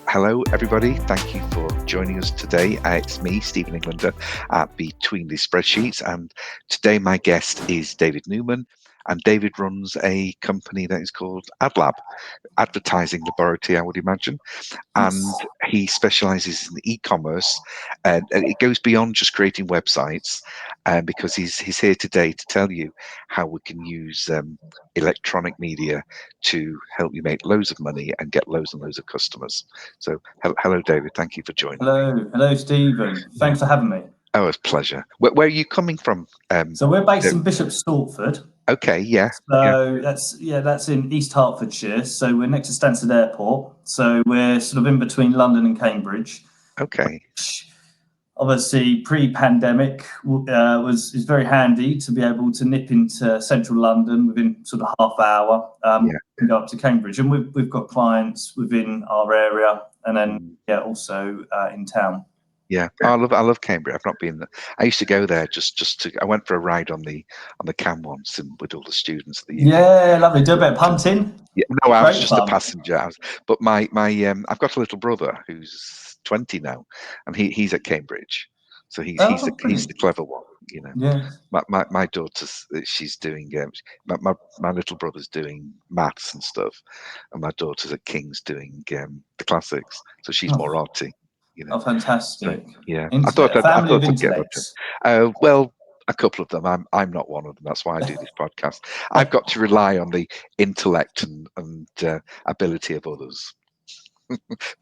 Hello, everybody. Thank you for joining us today. It's me, Stephen Englander, at Between the Spreadsheets. And today my guest is David Newman. And David runs a company that is called AdLab, advertising laboratory, I would imagine. And he specializes in e-commerce, and it goes beyond just creating websites, because he's here today to tell you how we can use electronic media to help you make loads of money and get loads and loads of customers. So hello, David. Thank you for joining me. Hello, Stephen. Thanks for having me. Oh, it's a pleasure. Where are you coming from? So we're based in Bishop Stortford. Okay, yeah. So that's in East Hertfordshire. So we're next to Stansted Airport. So we're sort of in between London and Cambridge. Okay. Obviously, pre-pandemic is very handy to be able to nip into central London within sort of half hour and go up to Cambridge. And we've got clients within our area, and then also in town. Yeah, I love Cambridge. I've not been there. I used to go there just to. I went for a ride on the cam once with all the students. Yeah, lovely. Do a bit of punting. Yeah, no, I was just a passenger. But my I've got a little brother who's 20 now, and he's at Cambridge, so he's the clever one, you know. Yeah. My daughter's she's doing my little brother's doing maths and stuff, and my daughter's at King's doing the classics, so she's more arty. You know. Oh, fantastic! So, yeah, I thought I'd get up. Well, a couple of them. I'm not one of them. That's why I do this podcast. I've got to rely on the intellect and ability of others.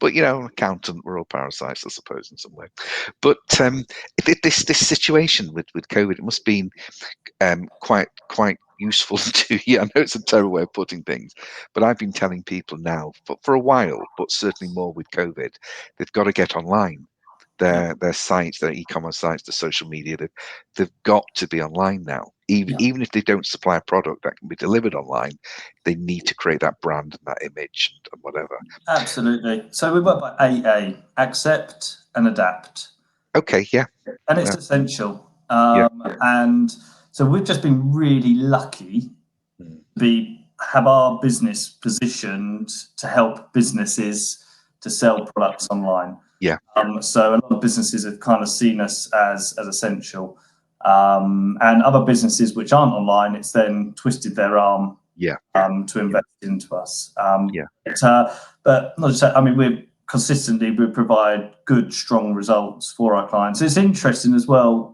But accountant, we're all parasites, I suppose, in some way. But this situation with COVID, it must have been quite useful to you. I know it's a terrible way of putting things, but I've been telling people now for a while, but certainly more with COVID, they've got to get online. Their sites, their e-commerce sites, the social media, they've got to be online now. Even if they don't supply a product that can be delivered online, they need to create that brand and that image and whatever. Absolutely. So we work by AA, accept and adapt. Okay, yeah. And it's essential. And so we've just been really lucky to have our business positioned to help businesses to sell products online. Yeah. So a lot of businesses have kind of seen us as essential. And other businesses which aren't online, it's then twisted their arm to invest into us. But not just that, I mean, we provide good, strong results for our clients. It's interesting as well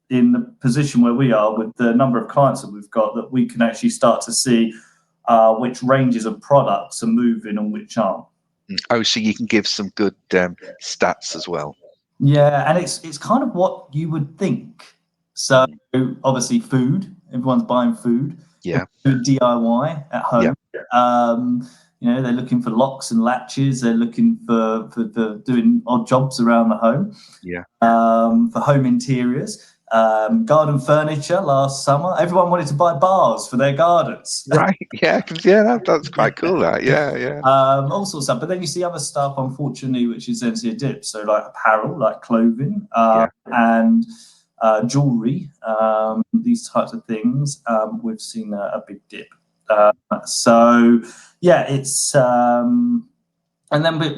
in the position where we are with the number of clients that we've got, that we can actually start to see which ranges of products are moving and which aren't. Oh, so you can give some good stats as well. Yeah, and it's kind of what you would think. So obviously food, everyone's buying food. Yeah. Food DIY at home. Yeah. They're looking for locks and latches. They're looking for doing odd jobs around the home. Yeah. For home interiors. Garden furniture last summer. Everyone wanted to buy bars for their gardens. Right. Yeah. That's quite cool. That. Yeah. All sorts of stuff. But then you see other stuff, unfortunately, which is then see a dip. So like apparel, like clothing, and jewelry, these types of things. We've seen a big dip. It's. And then, we've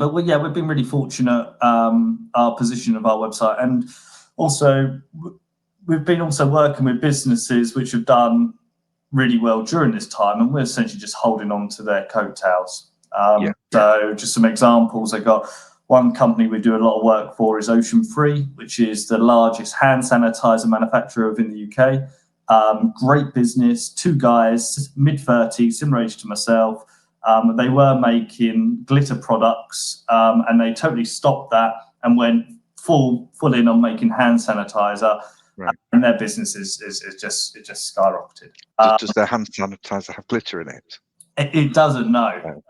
been really fortunate. Our position of our website, and also we've been also working with businesses which have done really well during this time, and we're essentially just holding on to their coattails. So just some examples. I got one company we do a lot of work for is Ocean Free, which is the largest hand sanitizer manufacturer within the UK. Great business, two guys, mid-30s, similar age to myself. They were making glitter products, and they totally stopped that and went full in on making hand sanitizer. Right. And their business is just skyrocketed. Does their hand sanitizer have glitter in it? It doesn't, no.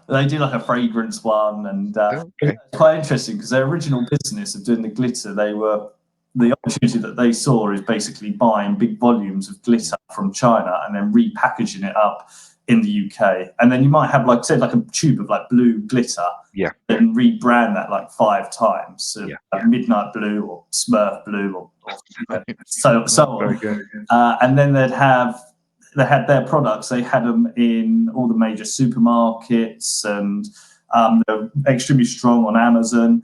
They do like a fragrance one, and it's quite interesting because their original business of doing the glitter, the opportunity that they saw is basically buying big volumes of glitter from China and then repackaging it up in the UK. And then you might have like a tube of like blue glitter, and rebrand that like 5 times. So like Midnight Blue or Smurf Blue or so on. And then they had their products. They had them in all the major supermarkets and They're extremely strong on Amazon.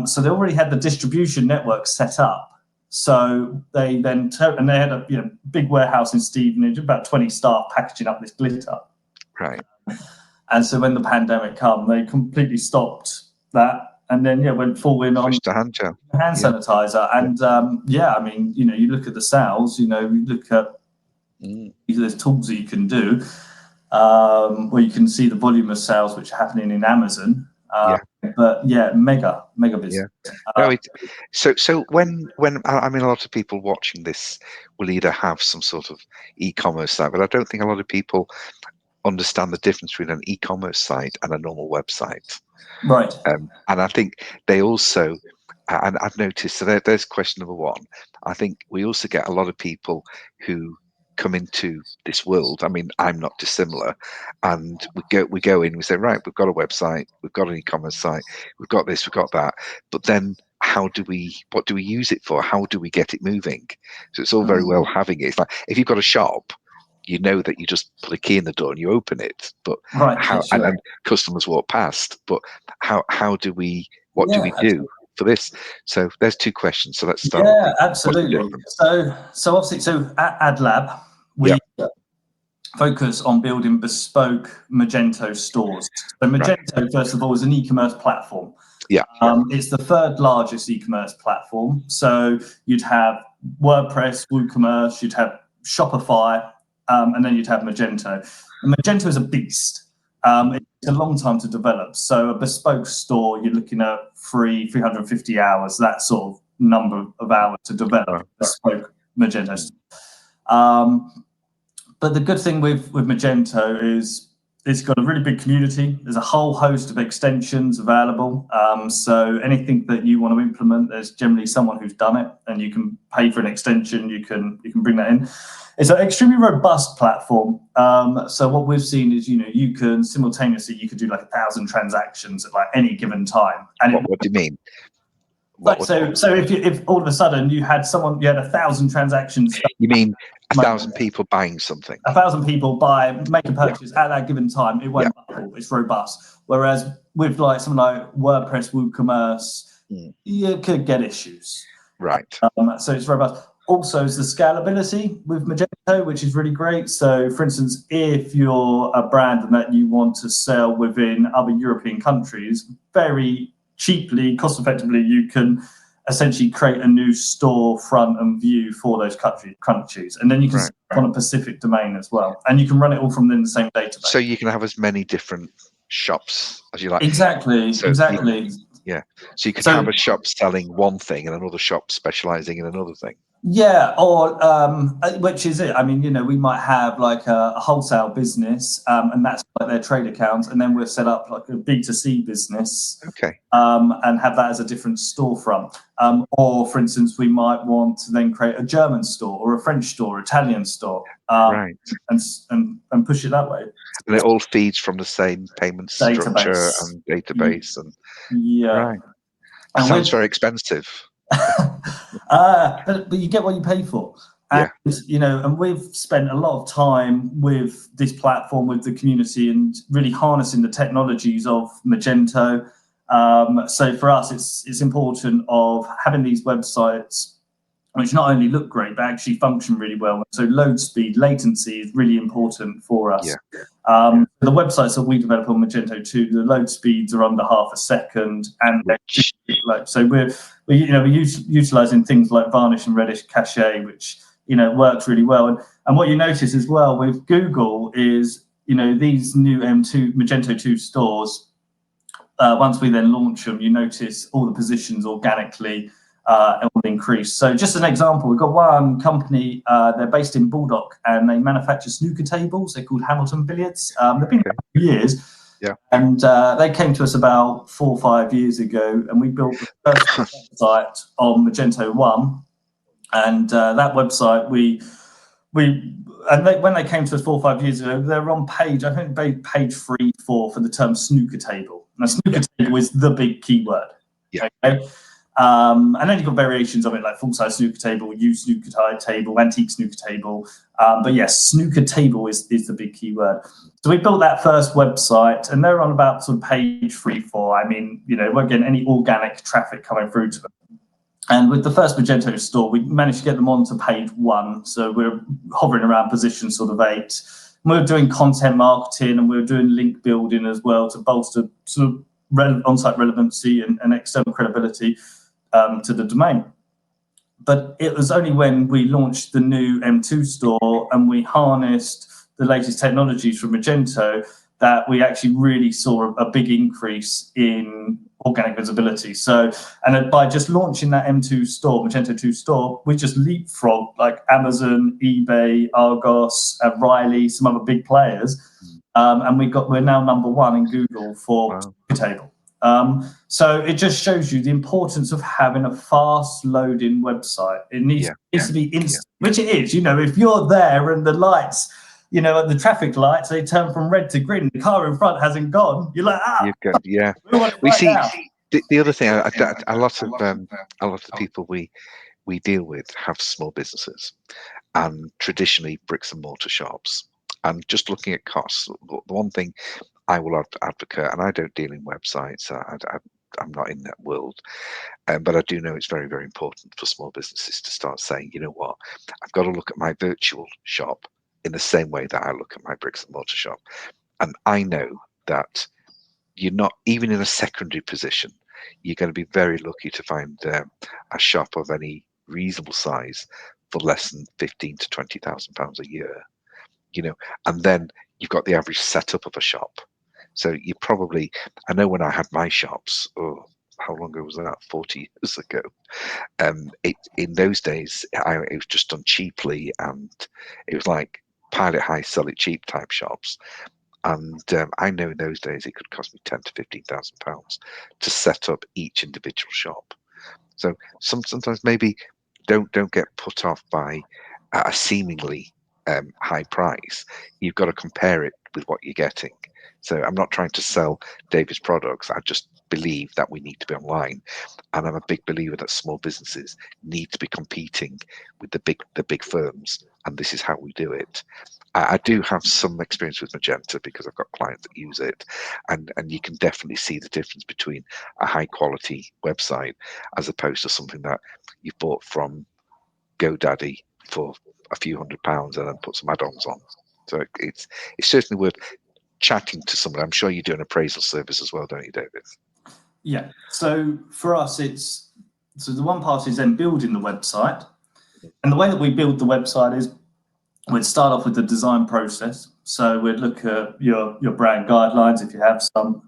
So they already had the distribution network set up. So they then and they had a big warehouse in Stevenage, about 20 staff packaging up this glitter. Right. And so when the pandemic came, they completely stopped that, and then went full in on hand gel, hand sanitizer. And I mean, you look at the sales. You look at there's tools that you can do where you can see the volume of sales which are happening in Amazon. But mega business. No, so when I mean, a lot of people watching this will either have some sort of e-commerce site, but I don't think a lot of people understand the difference between an e-commerce site and a normal website. Right. And I think they also, and I've noticed, so there's question number one. I think we also get a lot of people who come into this world. I mean, I'm not dissimilar, and we go in, we say, right, we've got a website, we've got an e-commerce site, we've got this, we've got that, but then what do we use it for? How do we get it moving? So it's all very well having it. It's like if you've got a shop, you know that you just put a key in the door and you open it, but and then customers walk past, but what do we do for this? So there's two questions, so let's start with the, absolutely. So obviously, at AdLab we focus on building bespoke Magento stores. So Magento, first of all, is an e-commerce platform. It's the third largest e-commerce platform. So you'd have WordPress, WooCommerce, you'd have Shopify, and then you'd have Magento. And Magento is a beast. It's a long time to develop. So a bespoke store, you're looking at 350 hours, that sort of number of hours to develop a bespoke Magento store. But the good thing with Magento is it's got a really big community. There's a whole host of extensions available. So anything that you want to implement, there's generally someone who's done it, and you can pay for an extension. You can bring that in. It's an extremely robust platform. So what we've seen is, you can simultaneously, you could do like 1,000 transactions at like any given time. And what do you mean? So if all of a sudden you had 1,000 transactions. You mean 1,000 people buying something? 1,000 people make a purchase at that given time. It won't buckle. It's robust. Whereas with like something like WordPress, WooCommerce, you could get issues. Right. So it's robust. Also, is the scalability with Magento, which is really great. So, for instance, if you're a brand and that you want to sell within other European countries, very cheaply, cost effectively, you can essentially create a new store front and view for those countries, and then you can set up on a Pacific domain as well, and you can run it all from within the same database. So you can have as many different shops as you like. Exactly. So you could have a shop selling one thing and another shop specializing in another thing. Or which is it? I mean, we might have like a wholesale business, and that's like their trade accounts, and then we'll set up like a B2C business, and have that as a different storefront. Or, for instance, we might want to then create a German store or a French store, Italian store, and push it that way. And it all feeds from the same payment structure and database, and That sounds very expensive. But you get what you pay for. And, and we've spent a lot of time with this platform, with the community, and really harnessing the technologies of Magento. So for us, it's important of having these websites which not only look great, but actually function really well. So load speed, latency is really important for us. The websites that we develop on Magento 2, the load speeds are under half a second, and so we're utilizing things like Varnish and Redis Cache, which works really well. And what you notice as well with Google is these new Magento 2 stores. Once we then launch them, you notice all the positions organically will increase. So just an example, we've got one company, they're based in Baldock, and they manufacture snooker tables. They're called Hamilton Billiards. They've been around for years. And they came to us about 4 or 5 years ago, and we built the first website on Magento 1. And that website, when they came to us 4 or 5 years ago, they were on page 3, 4 for the term snooker table. Now, snooker table is the big keyword. Okay? And then you've got variations of it, like full-size snooker table, used snooker table, antique snooker table. But yes, snooker table is the big key word. So we built that first website, and they're on about sort of page 3, 4. I mean, we're getting any organic traffic coming through to them. And with the first Magento store, we managed to get them onto page 1. So we're hovering around position sort of 8. We're doing content marketing, and we're doing link building as well to bolster sort of on-site relevancy and external credibility to the domain. But it was only when we launched the new M2 store and we harnessed the latest technologies from Magento that we actually really saw a big increase in organic visibility. So, and by just launching that M2 store, Magento 2 store, we just leapfrogged like Amazon, eBay, Argos, Riley, some other big players. And we're now #1 in Google for table. So it just shows you the importance of having a fast loading website. It needs to be instant, which it is. If you're there and the lights, at the traffic lights, they turn from red to green, the car in front hasn't gone, you're like, we see the other thing. A lot of the people we deal with have small businesses and traditionally bricks and mortar shops. And just looking at costs, the one thing I will advocate, and I don't deal in websites, I'm not in that world, but I do know it's very, very important for small businesses to start saying, you know what, I've got to look at my virtual shop in the same way that I look at my bricks and mortar shop. And I know that you're not, even in a secondary position, you're going to be very lucky to find a shop of any reasonable size for less than £15,000 to £20,000 a year. And then you've got the average setup of a shop. So you probably, I know when I had my shops, how long ago was that? 40 years ago. In those days, it was just done cheaply, and it was like pilot high, sell it cheap type shops. And I know in those days it could cost me £10,000 to £15,000 to set up each individual shop. So sometimes maybe don't get put off by a seemingly high price. You've got to compare it with what you're getting. So I'm not trying to sell David's products. I just believe that we need to be online, and I'm a big believer that small businesses need to be competing with the big firms, and this is how we do it. I do have some experience with Magento because I've got clients that use it, and you can definitely see the difference between a high quality website as opposed to something that you've bought from GoDaddy for a few £100 and then put some add-ons on. So it's certainly worth chatting to somebody. I'm sure you do an appraisal service as well, don't you, David? Yeah. So for us, so the one part is then building the website, and the way that we build the website is we'd start off with the design process. So we'd look at your brand guidelines if you have some,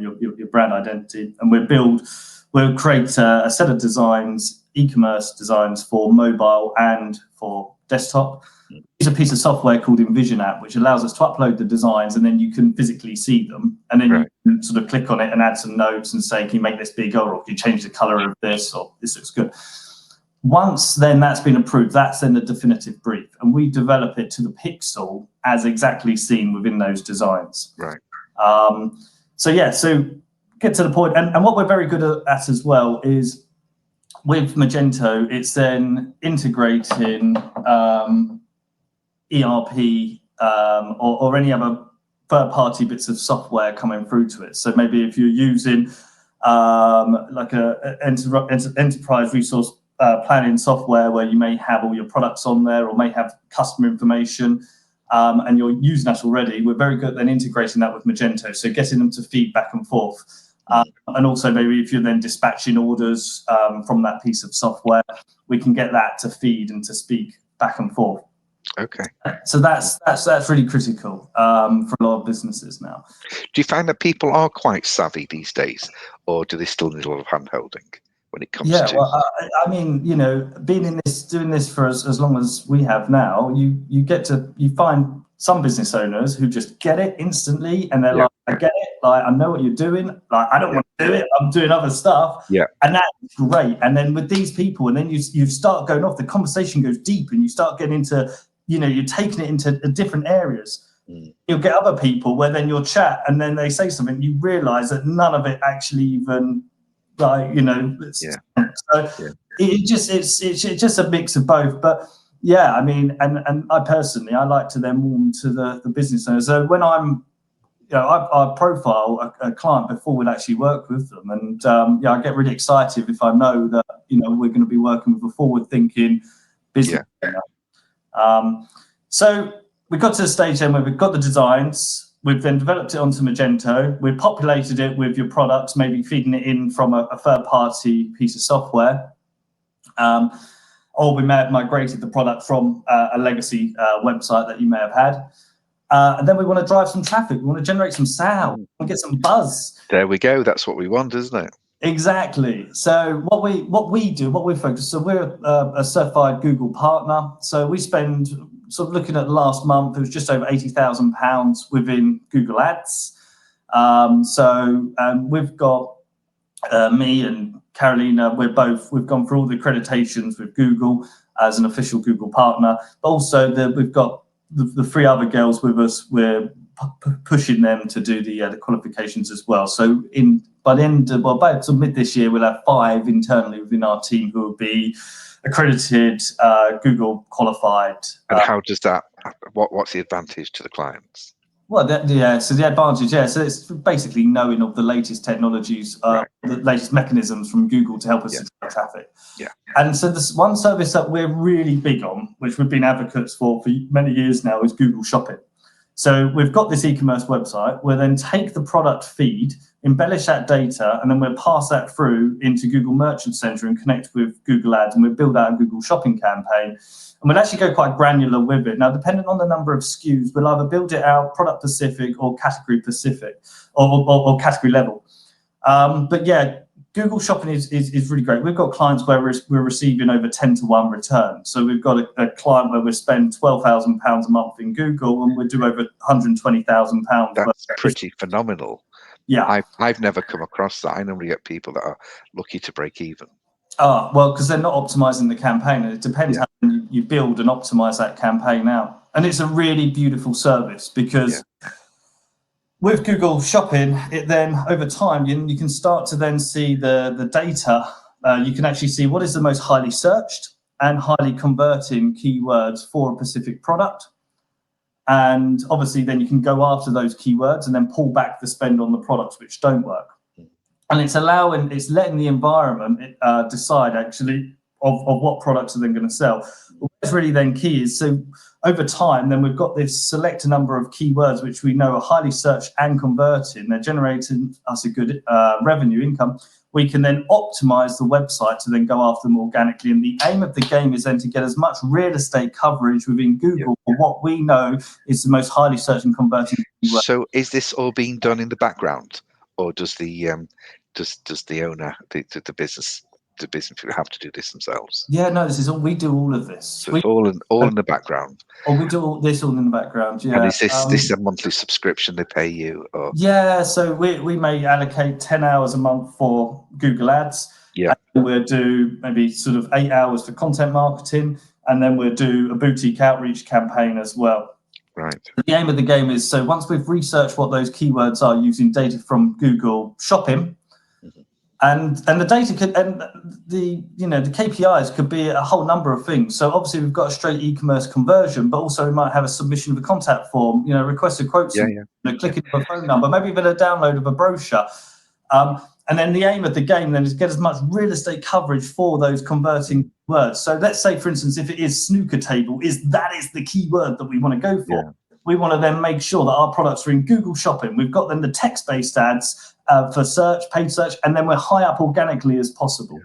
your brand identity, and we'll create a set of designs, e-commerce designs for mobile and for desktop. Use a piece of software called Envision app, which allows us to upload the designs, and then you can physically see them, and then you can sort of click on it and add some notes and say, can you make this bigger, or can you change the color of this, or this looks good. Once then that's been approved, that's then the definitive brief, and we develop it to the pixel as exactly seen within those designs. Right. So get to the point, and what we're very good at as well is with Magento, it's then integrating ERP or any other third-party bits of software coming through to it. So maybe if you're using like a enterprise resource planning software where you may have all your products on there or may have customer information, and you're using that already, we're very good at then integrating that with Magento, so getting them to feed back and forth. And also maybe if you're then dispatching orders from that piece of software, we can get that to feed and to speak back and forth. Okay. So that's really critical for a lot of businesses now. Do you find that people are quite savvy these days, or do they still need a lot of hand-holding when it comes to? Well, I mean, being in this, doing this for as long as we have now, you find some business owners who just get it instantly, and they're like, I get it, like I know what you're doing, like I don't want to do it, I'm doing other stuff, and that's great. And then with these people, and then you start going off, the conversation goes deep, and you start getting into, you're taking it into different areas. You'll get other people where then you'll chat, and then they say something, you realise that none of it actually even like, you know, Yeah. so Yeah. it's just a mix of both. But yeah, I mean, and I personally, I like to then warm to the business owners. So when I'm, you know, I profile a client before we'll actually work with them, and yeah, I get really excited if I know that, you know, we're going to be working with a forward-thinking business owner. So we got to the stage then where we've got the designs, we've then developed it onto Magento, we've populated it with your products, maybe feeding it in from a third-party piece of software, or we may have migrated the product from a legacy website that you may have had. And then we want to drive some traffic, we want to generate some sales, we want to get some buzz. There we go. That's what we want, isn't it? Exactly. So what we do, what we focus. So we're a certified Google partner. So we spend, sort of looking at the last month, it was just over £80,000 within Google Ads. We've got me and Carolina. We've gone through all the accreditations with Google as an official Google partner. But also we've got the three other girls with us. We're pushing them to do the qualifications as well. So by the end of, well, by mid this year, we'll have 5 internally within our team who will be accredited, Google qualified. And how does that? What's the advantage to the clients? Well, so the advantage, so it's basically knowing of the latest technologies, Right. the latest mechanisms from Google to help us to drive traffic. Yeah. And so this one service that we're really big on, which we've been advocates for many years now, is Google Shopping. So we've got this e-commerce website. We'll then take the product feed, embellish that data, and then we'll pass that through into Google Merchant Center and connect with Google Ads, and we'll build out a Google Shopping campaign. And we'll actually go quite granular with it. Now, depending on the number of SKUs, we'll either build it out product specific or category specific, or category level. But yeah, Google Shopping is really great. We've got clients where we're receiving over 10-to-1 return. So we've got a client where we spend £12,000 a month in Google, and we do over £120,000. That's pretty phenomenal. Yeah, I've never come across that. I normally get people that are lucky to break even. Well, because they're not optimizing the campaign, and it depends how you build and optimize that campaign out. And it's a really beautiful service because with Google Shopping, it then over time you can start to then see the data. You can actually see what is the most highly searched and highly converting keywords for a specific product. And obviously then you can go after those keywords and then pull back the spend on the products which don't work. And it's letting the environment decide actually of what products are then going to sell. But what's really then key is, so over time, then we've got this select number of keywords which we know are highly searched and converting. They're generating us a good revenue income. We can then optimize the website to then go after them organically. And the aim of the game is then to get as much real estate coverage within Google for what we know is the most highly searched and converting keywords. So is this all being done in the background, or does the owner, the business people have to do this themselves? Yeah, no, this is all, we do all of this. So it's all in the background. Oh, we do all this all in the background, yeah. And is this a monthly subscription they pay you? Or? Yeah, so we may allocate 10 hours a month for Google Ads. Yeah. And we'll do maybe sort of 8 hours for content marketing, and then we'll do a boutique outreach campaign as well. Right. The aim of the game is, so once we've researched what those keywords are using data from Google Shopping, and the data could, and the KPIs could be a whole number of things. So obviously we've got a straight e-commerce conversion, but also we might have a submission of a contact form, requested quotes, clicking of a phone number, maybe even a download of a brochure. And then the aim of the game then is get as much real estate coverage for those converting words. So let's say, for instance, if it is snooker table, that is the keyword that we want to go for. Yeah. We want to then make sure that our products are in Google Shopping. We've got then the text-based ads for search, paid search, and then we're high up organically as possible.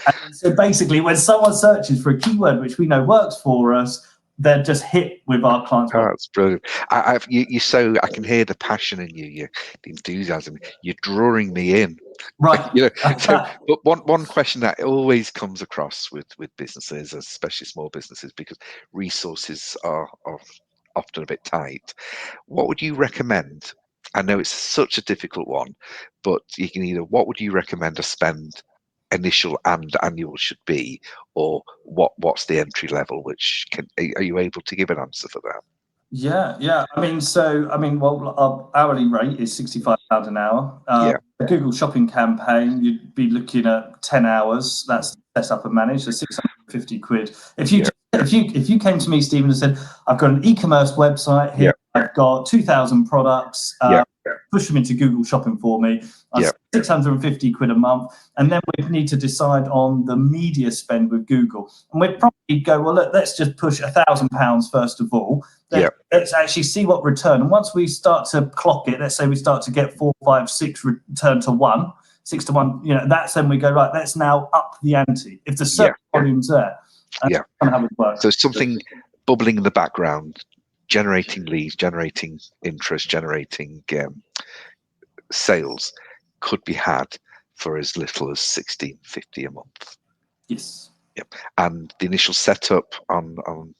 And so basically, when someone searches for a keyword which we know works for us, they're just hit with our clients. Oh, that's brilliant. I can hear the passion in you, the enthusiasm. You're drawing me in. Right. But one question that always comes across with businesses, especially small businesses, because resources are often a bit tight. What would you recommend? I know it's such a difficult one, but you can what would you recommend a spend initial and annual should be, or what's the entry level? Are you able to give an answer for that? Yeah. Well, our hourly rate is £65 an hour. a Google Shopping campaign, you'd be looking at 10 hours. That's set up and managed, so 650 quid. If you came to me, Stephen, and said, I've got an e-commerce website here, I've got 2,000 products, push them into Google Shopping for me, 650 quid a month, and then we'd need to decide on the media spend with Google. And we'd probably go, well, look, let's just push £1,000 first of all. Let's actually see what return. And once we start to clock it, let's say we start to get 4, 5, 6 return to 1, 6 to 1, that's when we go, right, let's now up the ante. If the search volume's there, that's kind of how it works. So something bubbling in the background, generating leads, generating interest, generating sales could be had for as little as $16.50 a month. Yes. Yep. And the initial setup on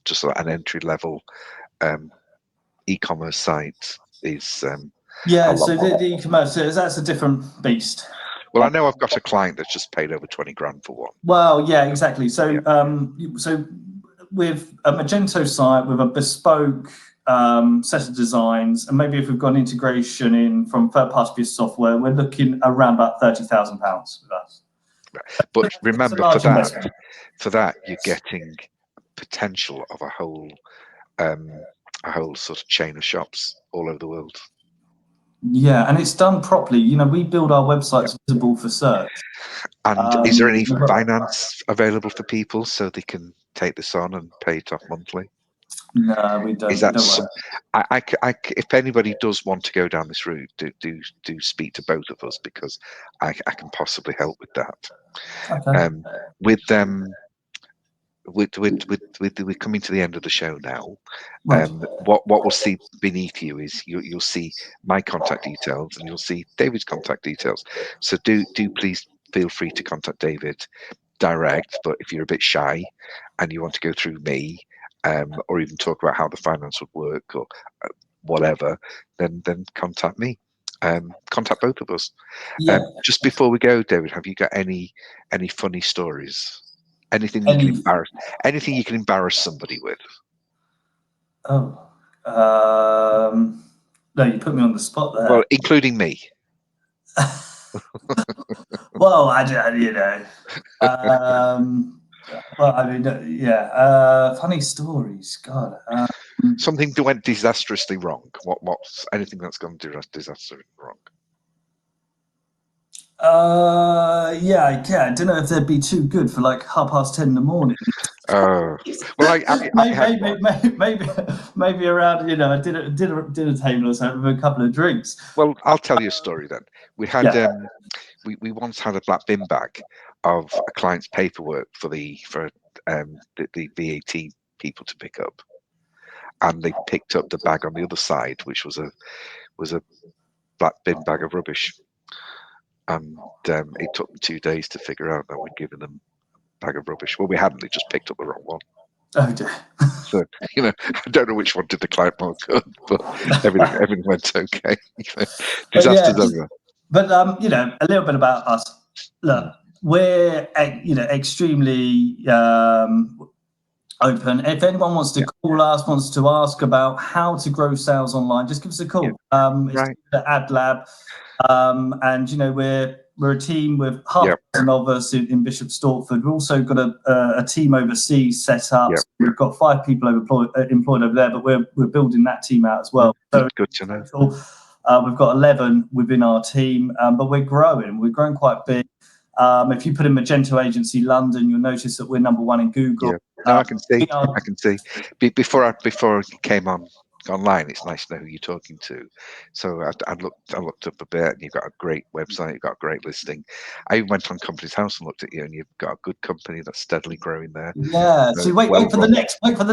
just an entry level e-commerce site is so the e-commerce, that's a different beast. Well, I know I've got a client that's just paid over 20 grand for one. Well, yeah, exactly. So so with a Magento site with a bespoke set of designs, and maybe if we've got an integration in from third-party software, we're looking around about £30,000 with us. Right. But remember, for that you're getting potential of a whole sort of chain of shops all over the world. Yeah, and it's done properly. We build our websites visible for search. And is there any finance available for people so they can take this on and pay it off monthly? No, we don't. Is that if anybody does want to go down this route, do speak to both of us, because I can possibly help with that. Okay. We're coming to the end of the show now. Right. What we'll see beneath you is you'll see my contact details, and you'll see David's contact details. So do please feel free to contact David direct. But if you're a bit shy and you want to go through me, or even talk about how the finance would work or whatever, then contact me. Contact both of us. Just before we go, David, have you got any funny stories? Anything you can embarrass somebody with? Oh, no, you put me on the spot there. Well, including me. Well, funny stories. God. Something that went disastrously wrong. What's anything that's gone disastrously wrong? I don't know if they'd be too good for like 10:30 in the morning. Well, maybe around a dinner table or something with a couple of drinks. Well, I'll tell you a story then. We had we once had a black bin bag of a client's paperwork for the VAT people to pick up, and they picked up the bag on the other side, which was a black bin bag of rubbish. And it took them 2 days to figure out that we'd given them a bag of rubbish. Well, we hadn't. They just picked up the wrong one. Oh dear. So I don't know which one did the client more good, but everything went okay. Disasters over. But a little bit about us. Look, we're extremely open. If anyone wants to call us, wants to ask about how to grow sales online, just give us a call. It's the Ad Lab. And we're a team with half a dozen of us in Bishop Stortford. We've also got a team overseas set up. So we've got 5 people employed over there, but we're building that team out as well. So good to know. We've got 11 within our team, but we're growing. We're growing quite big. If you put in Magento Agency London, you'll notice that we're #1 in Google. Yeah. No, I can see. I can see. Before I came online, it's nice to know who you're talking to. So I looked up a bit, and you've got a great website, you've got a great listing. I even went on Company's House and looked at you, and you've got a good company that's steadily growing there. Yeah. So wait for the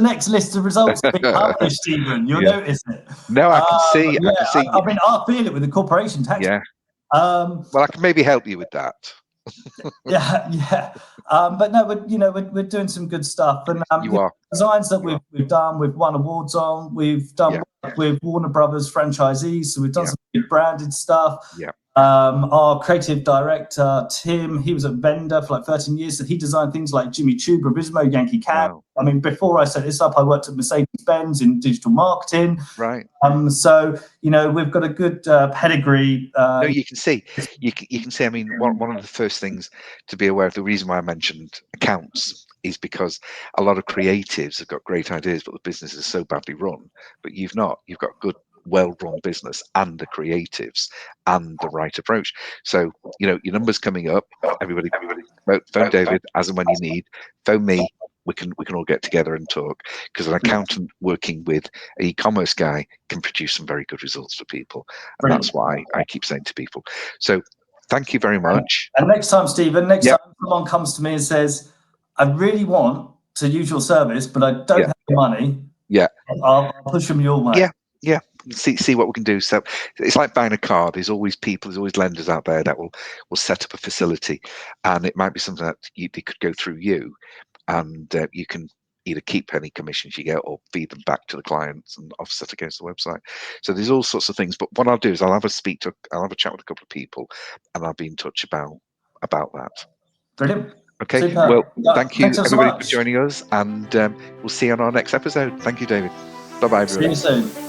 next list of results to be published, Stephen. You'll notice it. No, I can see. I can see. I mean, I feel it with the corporation tax. Yeah. Well, I can maybe help you with that. But no, we're doing some good stuff, and designs that we've done, we've won awards on. We've done work with Warner Brothers franchisees, so we've done some big branded stuff. Our creative director, Tim, he was a vendor for like 13 years. So he designed things like Jimmy Choo, Bravissimo, Yankee Cab. Wow. I mean, before I set this up, I worked at Mercedes-Benz in digital marketing. Right. So, we've got a good pedigree. No, you can see. You can see. I mean, one of the first things to be aware of, the reason why I mentioned accounts is because a lot of creatives have got great ideas, but the business is so badly run. But you've not. You've got good, well-run business and the creatives and the right approach. So, your number's coming up. Everybody, phone David as and when you need. Phone me. We can all get together and talk, because an accountant working with an e-commerce guy can produce some very good results for people, and Brilliant. that's why I keep saying to people. So thank you very much. And next time, Stephen, time someone comes to me and says, I really want to use your service, but I don't have the money. Yeah. I'll push them your way. Yeah. See what we can do. So it's like buying a car. There's always lenders out there that will set up a facility, and it might be something that they could go through you, and you can either keep any commissions you get or feed them back to the clients and offset against the website. So there's all sorts of things. But what I'll do is I'll have a chat with a couple of people, and I'll be in touch about that. Brilliant. Okay. Super. Well, thank you everybody so for joining us, and we'll see you on our next episode. Thank you, David. Bye-bye, everybody. See you soon.